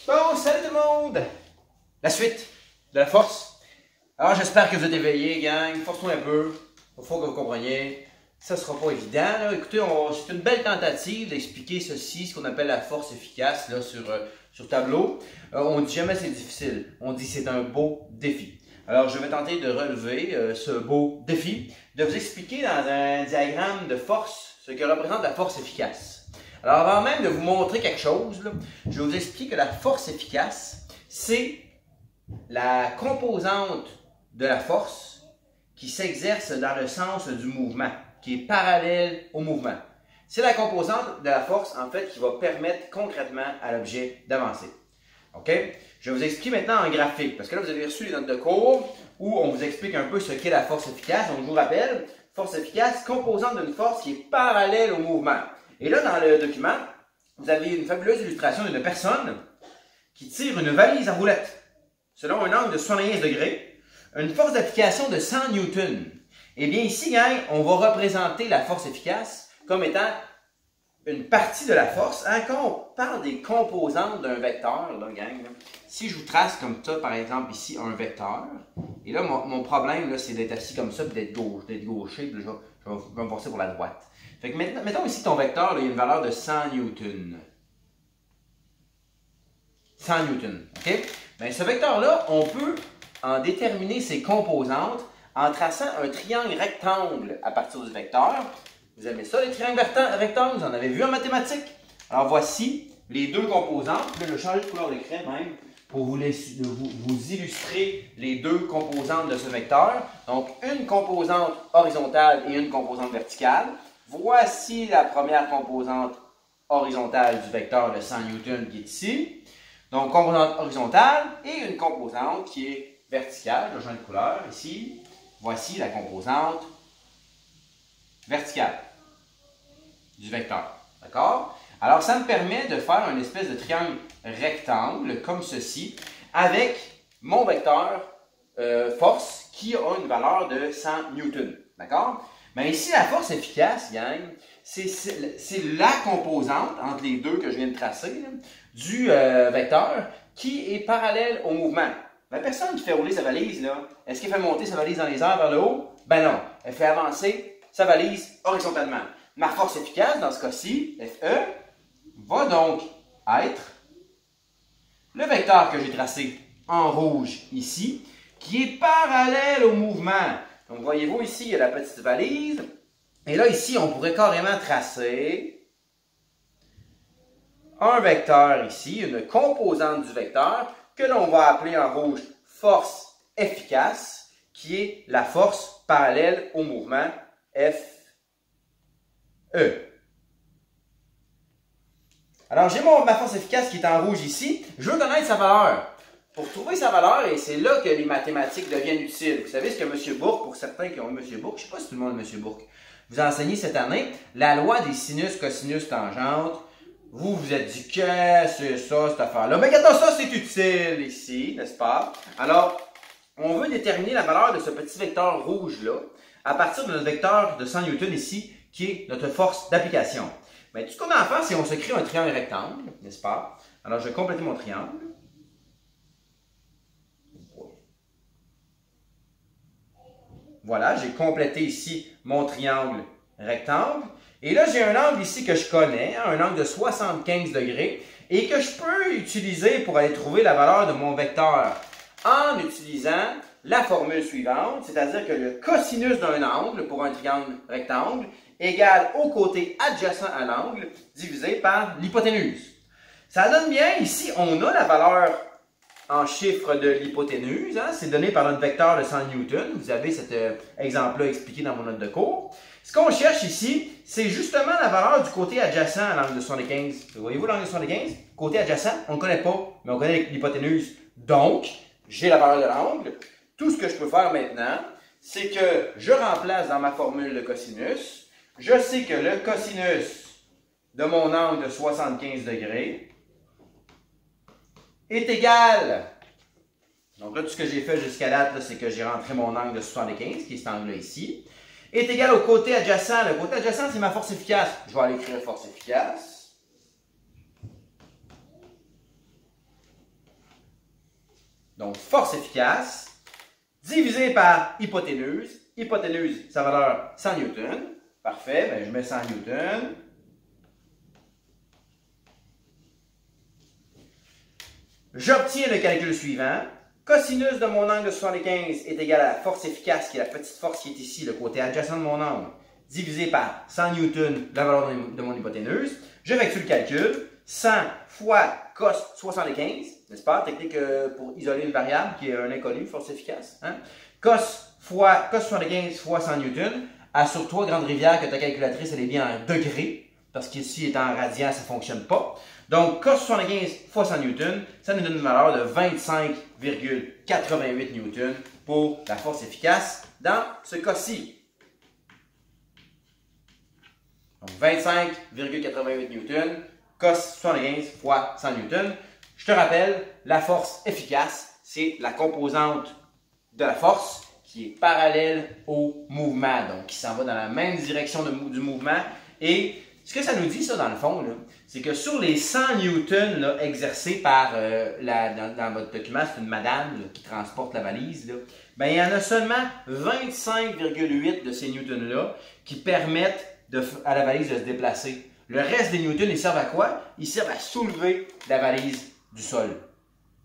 Bon, salut tout le monde! La suite de la force. Alors, j'espère que vous êtes éveillés, gang. Force-moi un peu. Il faut que vous compreniez. Ça ne sera pas évident. Là. Écoutez, c'est une belle tentative d'expliquer ceci, ce qu'on appelle la force efficace là, sur tableau. On ne dit jamais c'est difficile. On dit c'est un beau défi. Alors, je vais tenter de relever ce beau défi, de vous expliquer dans un diagramme de force ce que représente la force efficace. Alors, avant même de vous montrer quelque chose, là, je vais vous expliquer que la force efficace, c'est la composante de la force qui s'exerce dans le sens du mouvement, qui est parallèle au mouvement. C'est la composante de la force, en fait, qui va permettre concrètement à l'objet d'avancer. OK? Je vais vous expliquer maintenant en graphique, parce que là, vous avez reçu les notes de cours où on vous explique un peu ce qu'est la force efficace. Donc, je vous rappelle, force efficace, composante d'une force qui est parallèle au mouvement. Et là, dans le document, vous avez une fabuleuse illustration d'une personne qui tire une valise en roulette selon un angle de 75 degrés, une force d'application de 100 newtons. Eh bien, ici, gang, on va représenter la force efficace comme étant une partie de la force. Hein, quand on parle des composantes d'un vecteur, là, gang, là, si je vous trace comme ça, par exemple, ici, un vecteur, et là, mon problème, c'est d'être assis comme ça, puis d'être gaucher, puis là, je vais me forcer pour la droite. Fait que mettons ici ton vecteur, là, il y a une valeur de 100 newtons. 100 newtons, OK? Bien, ce vecteur-là, on peut en déterminer ses composantes en traçant un triangle rectangle à partir du vecteur. Vous aimez ça, les triangles rectangles? Vous en avez vu en mathématiques? Alors, voici les deux composantes. Là, je vais changer de couleur d'écran même pour vous illustrer les deux composantes de ce vecteur. Donc, une composante horizontale et une composante verticale. Voici la première composante horizontale du vecteur de 100 newtons qui est ici. Donc, composante horizontale et une composante qui est verticale. Je change de couleur ici. Voici la composante verticale du vecteur. D'accord? Alors, ça me permet de faire une espèce de triangle rectangle comme ceci avec mon vecteur force qui a une valeur de 100 newtons. D'accord? Mais ici, la force efficace, gang, c'est la composante entre les deux que je viens de tracer là, du vecteur qui est parallèle au mouvement. La personne qui fait rouler sa valise, est-ce qu'elle fait monter sa valise dans les airs vers le haut? Ben non, elle fait avancer sa valise horizontalement. Ma force efficace, dans ce cas-ci, FE, va donc être le vecteur que j'ai tracé en rouge ici, qui est parallèle au mouvement. Donc, voyez-vous, ici, il y a la petite valise. Et là, ici, on pourrait carrément tracer un vecteur ici, une composante du vecteur, que l'on va appeler en rouge force efficace, qui est la force parallèle au mouvement FE. Alors, j'ai ma force efficace qui est en rouge ici. Je veux connaître sa valeur. Pour trouver sa valeur, et c'est là que les mathématiques deviennent utiles. Vous savez ce que M. Bourque, pour certains qui ont eu M. Bourque, je ne sais pas si tout le monde a M. Bourque, vous a enseigné cette année, la loi des sinus, cosinus, tangentes. Vous vous êtes dit que c'est ça, cette affaire-là. Mais attends, ça, c'est utile ici, n'est-ce pas? Alors, on veut déterminer la valeur de ce petit vecteur rouge-là à partir de notre vecteur de 100 newtons ici, qui est notre force d'application. Mais tout ce qu'on a à faire, c'est qu'on se crée un triangle rectangle, n'est-ce pas? Alors, je vais compléter mon triangle. Voilà, j'ai complété ici mon triangle rectangle. Et là, j'ai un angle ici que je connais, un angle de 75 degrés, et que je peux utiliser pour aller trouver la valeur de mon vecteur en utilisant la formule suivante, c'est-à-dire que le cosinus d'un angle pour un triangle rectangle égale au côté adjacent à l'angle divisé par l'hypoténuse. Ça donne bien, ici, on a la valeur en chiffres de l'hypoténuse, hein, c'est donné par notre vecteur de 100 newtons. Vous avez cet exemple-là expliqué dans mon note de cours. Ce qu'on cherche ici, c'est justement la valeur du côté adjacent à l'angle de 75. Voyez-vous l'angle de 75? Côté adjacent, on ne connaît pas, mais on connaît l'hypoténuse. Donc, j'ai la valeur de l'angle. Tout ce que je peux faire maintenant, c'est que je remplace dans ma formule le cosinus. Je sais que le cosinus de mon angle de 75 degrés est égal. Donc là, tout ce que j'ai fait jusqu'à date, c'est que j'ai rentré mon angle de 75, qui est cet angle-là ici, est égal au côté adjacent. Le côté adjacent, c'est ma force efficace. Je vais aller écrire force efficace. Donc, force efficace, divisé par hypoténuse. Hypoténuse, sa valeur 100 newtons. Parfait, ben, je mets 100 newtons. J'obtiens le calcul suivant. Cosinus de mon angle de 75 est égal à la force efficace, qui est la petite force qui est ici, le côté adjacent de mon angle, divisé par 100 newtons, la valeur de mon hypoténuse. J'effectue le calcul. 100 fois cos 75, n'est-ce pas? Technique pour isoler une variable qui est un inconnu, force efficace. Hein? Cos 75 fois 100 newtons. Assure-toi, Grande Rivière, que ta calculatrice elle est bien en degrés, parce qu'ici, étant en radian, ça ne fonctionne pas. Donc, cos 75 fois 100 newtons, ça nous donne une valeur de 25,88 newtons pour la force efficace dans ce cas-ci. Donc, 25,88 newtons, cos 75 fois 100 newtons. Je te rappelle, la force efficace, c'est la composante de la force qui est parallèle au mouvement, donc qui s'en va dans la même direction du mouvement. Et ce que ça nous dit, ça, dans le fond, c'est que sur les 100 newtons là, exercés par, dans votre document, c'est une madame là, qui transporte la valise, là, ben, il y en a seulement 25,8 de ces newtons-là qui permettent à la valise de se déplacer. Le reste des newtons, ils servent à quoi? Ils servent à soulever la valise du sol.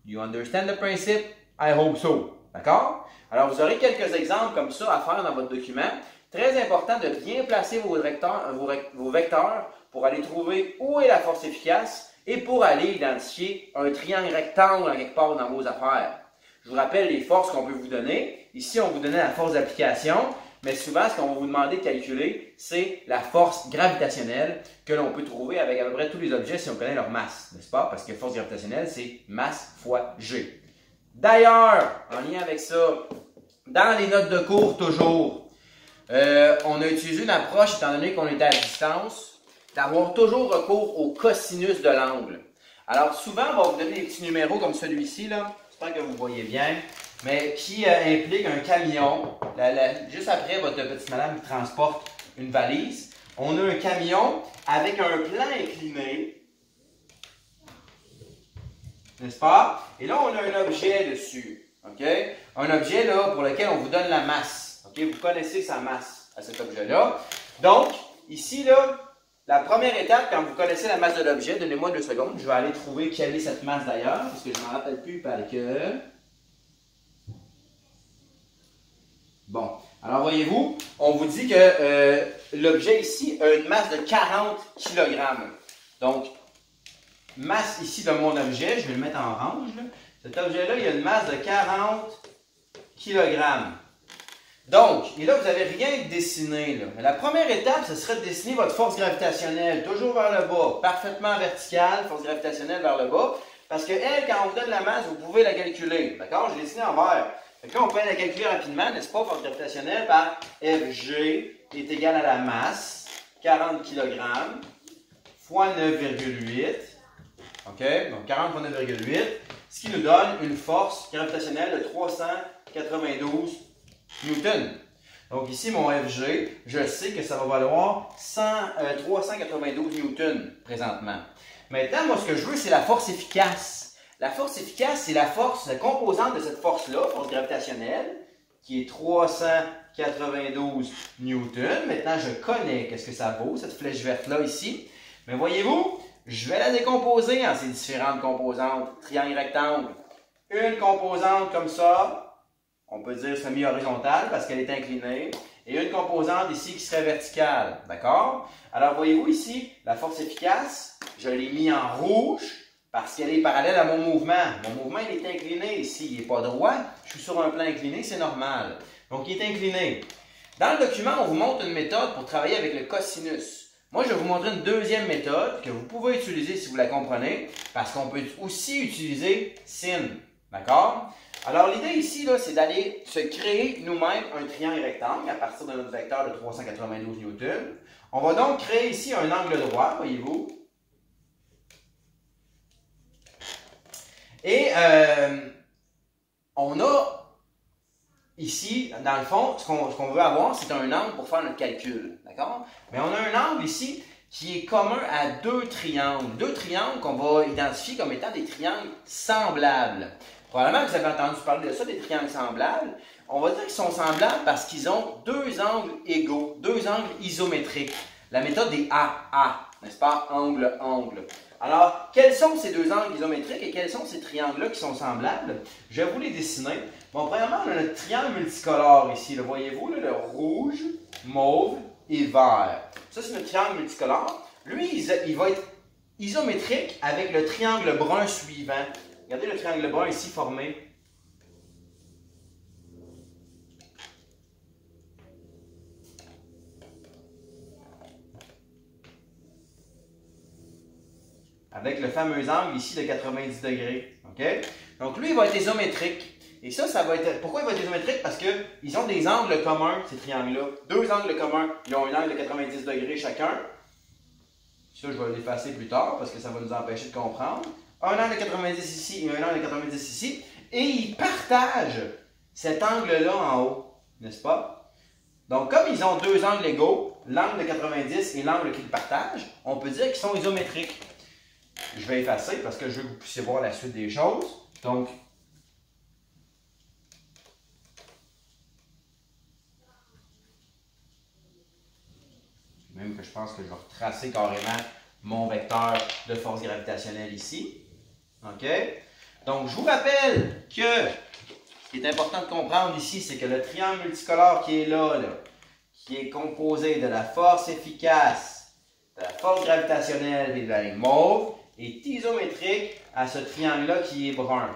You understand the principle? I hope so. D'accord? Alors, vous aurez quelques exemples comme ça à faire dans votre document. Très important de bien placer vos vecteurs pour aller trouver où est la force efficace et pour aller identifier un triangle rectangle en quelque part dans vos affaires. Je vous rappelle les forces qu'on peut vous donner. Ici, on vous donnait la force d'application, mais souvent, ce qu'on va vous demander de calculer, c'est la force gravitationnelle que l'on peut trouver avec à peu près tous les objets si on connaît leur masse, n'est-ce pas? Parce que force gravitationnelle, c'est masse fois G. D'ailleurs, en lien avec ça, dans les notes de cours, toujours, on a utilisé une approche, étant donné qu'on était à distance, d'avoir toujours recours au cosinus de l'angle. Alors, souvent, on va vous donner des petits numéros comme celui-ci, là, j'espère que vous voyez bien, mais qui implique un camion. Juste après, votre petite madame qui transporte une valise, on a un camion avec un plan incliné, n'est-ce pas? Et là, on a un objet dessus. OK? Un objet là, pour lequel on vous donne la masse. OK? Vous connaissez sa masse à cet objet-là. Donc, ici, là, la première étape, quand vous connaissez la masse de l'objet, donnez-moi 2 secondes. Je vais aller trouver quelle est cette masse d'ailleurs, parce que je ne m'en rappelle plus parce que... Bon. Alors, voyez-vous, on vous dit que l'objet ici a une masse de 40 kg. Donc, masse ici de mon objet, je vais le mettre en orange. Là. Cet objet-là, il a une masse de 40 kg. Donc, et là, vous n'avez rien dessiné. Là. Mais la première étape, ce serait de dessiner votre force gravitationnelle, toujours vers le bas, parfaitement verticale, force gravitationnelle vers le bas. Parce que elle, quand on vous donne la masse, vous pouvez la calculer. D'accord? Je l'ai dessiné en vert. Donc là, on peut la calculer rapidement, n'est-ce pas? Force gravitationnelle par Fg est égal à la masse, 40 kg, fois 9,8. OK? Donc 40 fois 9,8, ce qui nous donne une force gravitationnelle de 392 newtons. Donc ici, mon Fg, je sais que ça va valoir 392 newtons présentement. Maintenant, moi, ce que je veux, c'est la force efficace. La force efficace, c'est la composante de cette force-là, force gravitationnelle, qui est 392 newtons. Maintenant, je connais qu'est-ce que ça vaut, cette flèche verte-là ici. Mais voyez-vous, je vais la décomposer en ces différentes composantes. Triangle rectangle. Une composante comme ça, on peut dire semi-horizontale parce qu'elle est inclinée. Et une composante ici qui serait verticale. D'accord? Alors, voyez-vous ici, la force efficace, je l'ai mis en rouge parce qu'elle est parallèle à mon mouvement. Mon mouvement, il est incliné ici. Il n'est pas droit. Je suis sur un plan incliné, c'est normal. Donc, il est incliné. Dans le document, on vous montre une méthode pour travailler avec le cosinus. Moi, je vais vous montrer une deuxième méthode que vous pouvez utiliser si vous la comprenez, parce qu'on peut aussi utiliser sin. D'accord? Alors, l'idée ici, c'est d'aller se créer nous-mêmes un triangle rectangle à partir de notre vecteur de 392 newtons. On va donc créer ici un angle droit, voyez-vous. Et on a ici, dans le fond, ce qu'on veut avoir, c'est un angle pour faire notre calcul. D'accord? Mais on a un angle ici qui est commun à deux triangles. Deux triangles qu'on va identifier comme étant des triangles semblables. Probablement que vous avez entendu parler de ça, des triangles semblables. On va dire qu'ils sont semblables parce qu'ils ont deux angles égaux, deux angles isométriques. La méthode des AA, n'est-ce pas? Angle, angle. Alors, quels sont ces deux angles isométriques et quels sont ces triangles-là qui sont semblables? Je vais vous les dessiner. Bon, premièrement, on a notre triangle multicolore ici. Le voyez-vous, le rouge, mauve et vert. Ça, c'est notre triangle multicolore. Lui, il va être isométrique avec le triangle brun suivant. Regardez le triangle brun ici formé. Avec le fameux angle ici de 90 degrés. Okay? Donc lui, il va être isométrique. Et ça va être... Pourquoi il va être isométrique? Parce qu'ils ont des angles communs, ces triangles-là. Deux angles communs. Ils ont un angle de 90 degrés chacun. Ça, je vais l'effacer plus tard parce que ça va nous empêcher de comprendre. Un angle de 90 ici et un angle de 90 ici. Et ils partagent cet angle-là en haut. N'est-ce pas? Donc, comme ils ont deux angles égaux, l'angle de 90 et l'angle qu'ils partagent, on peut dire qu'ils sont isométriques. Je vais effacer parce que je veux que vous puissiez voir la suite des choses. Donc, même que je pense que je vais retracer carrément mon vecteur de force gravitationnelle ici. OK? Donc, je vous rappelle que ce qui est important de comprendre ici, c'est que le triangle multicolore qui est là, qui est composé de la force efficace, de la force gravitationnelle et de la ligne mauve, est isométrique à ce triangle-là qui est brun.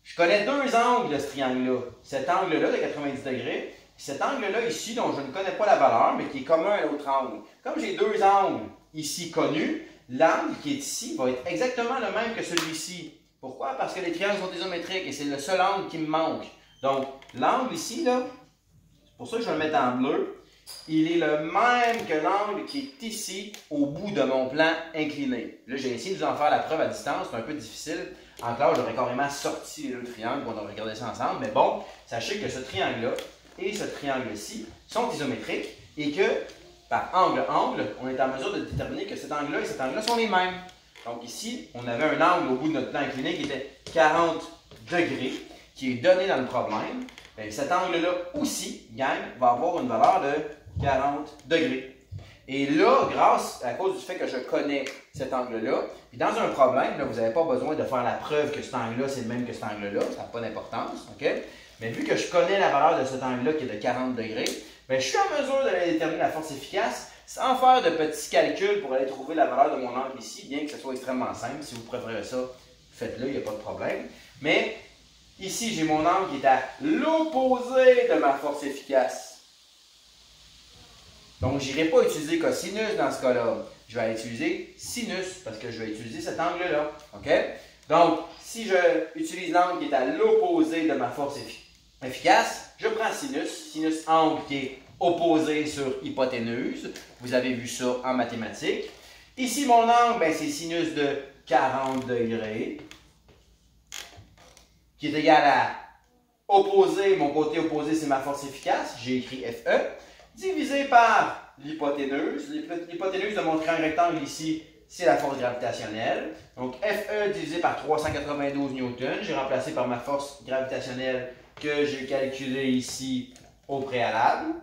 Je connais deux angles de ce triangle-là. Cet angle-là de 90 degrés, cet angle-là ici, dont je ne connais pas la valeur, mais qui est commun à l'autre angle. Comme j'ai deux angles ici connus, l'angle qui est ici va être exactement le même que celui-ci. Pourquoi? Parce que les triangles sont isométriques et c'est le seul angle qui me manque. Donc, l'angle ici, là, c'est pour ça que je vais le mettre en bleu, il est le même que l'angle qui est ici, au bout de mon plan incliné. Là, j'ai essayé de vous en faire la preuve à distance, c'est un peu difficile. En classe, j'aurais carrément sorti les deux triangles, on aurait regardé ça ensemble. Mais bon, sachez que ce triangle-là et ce triangle-ci sont isométriques et que, par angle-angle, on est en mesure de déterminer que cet angle-là et cet angle-là sont les mêmes. Donc ici, on avait un angle au bout de notre plan incliné qui était 40 degrés, qui est donné dans le problème. Bien, cet angle-là aussi, gang, va avoir une valeur de 40 degrés. Et là, grâce à cause du fait que je connais cet angle-là, puis dans un problème, là, vous n'avez pas besoin de faire la preuve que cet angle-là, c'est le même que cet angle-là, ça n'a pas d'importance, OK? Mais vu que je connais la valeur de cet angle-là qui est de 40 degrés, bien, je suis en mesure d'aller déterminer la force efficace sans faire de petits calculs pour aller trouver la valeur de mon angle ici, bien que ce soit extrêmement simple. Si vous préférez ça, faites-le, il n'y a pas de problème. Mais ici, j'ai mon angle qui est à l'opposé de ma force efficace. Donc, je n'irai pas utiliser cosinus dans ce cas-là. Je vais utiliser sinus parce que je vais utiliser cet angle-là. OK? Donc, si je utilise l'angle qui est à l'opposé de ma force efficace, je prends sinus. Sinus angle qui est opposé sur hypoténuse. Vous avez vu ça en mathématiques. Ici, mon angle, ben, c'est sinus de 40 degrés qui est égal à opposé. Mon côté opposé, c'est ma force efficace. J'ai écrit FE. Divisé par l'hypoténuse. L'hypoténuse de mon triangle rectangle ici, c'est la force gravitationnelle. Donc, FE divisé par 392 newtons. J'ai remplacé par ma force gravitationnelle que j'ai calculée ici au préalable.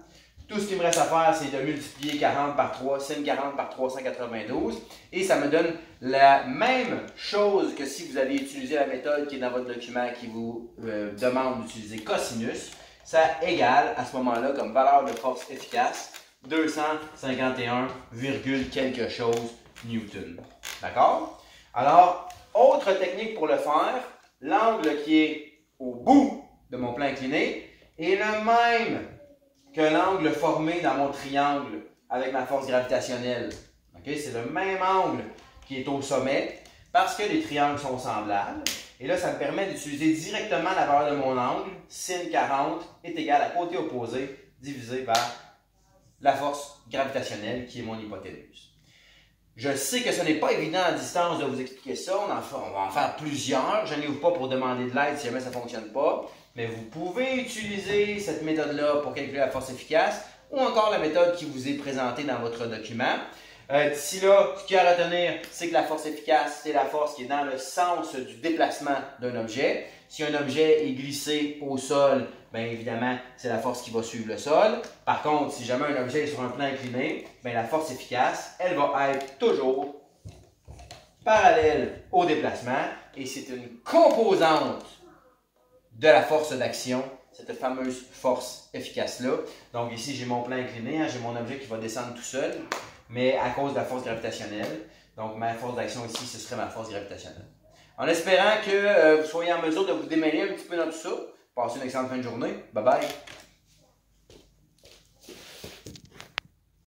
Tout ce qu'il me reste à faire, c'est de multiplier 40 par 3, sin 40 par 392. Et ça me donne la même chose que si vous aviez utilisé la méthode qui est dans votre document qui vous demande d'utiliser cosinus. Ça égale à ce moment-là comme valeur de force efficace 251, quelque chose newton. D'accord? Alors, autre technique pour le faire, l'angle qui est au bout de mon plan incliné est le même que l'angle formé dans mon triangle avec ma force gravitationnelle. Okay? C'est le même angle qui est au sommet parce que les triangles sont semblables. Et là, ça me permet d'utiliser directement la valeur de mon angle. Sin 40 est égal à côté opposé divisé par la force gravitationnelle qui est mon hypoténuse. Je sais que ce n'est pas évident à distance de vous expliquer ça. On va en faire plusieurs. Je n'ouvre pas pour demander de l'aide si jamais ça ne fonctionne pas. Mais vous pouvez utiliser cette méthode-là pour calculer la force efficace ou encore la méthode qui vous est présentée dans votre document. D'ici là, ce qu'il y a à retenir, c'est que la force efficace, c'est la force qui est dans le sens du déplacement d'un objet. Si un objet est glissé au sol, bien évidemment, c'est la force qui va suivre le sol. Par contre, si jamais un objet est sur un plan incliné, bien la force efficace, elle va être toujours parallèle au déplacement et c'est une composante de la force d'action, cette fameuse force efficace-là. Donc ici, j'ai mon plan incliné, j'ai mon objet qui va descendre tout seul, mais à cause de la force gravitationnelle. Donc ma force d'action ici, ce serait ma force gravitationnelle. En espérant que vous soyez en mesure de vous démêler un petit peu dans tout ça. Passez une excellente fin de journée. Bye bye!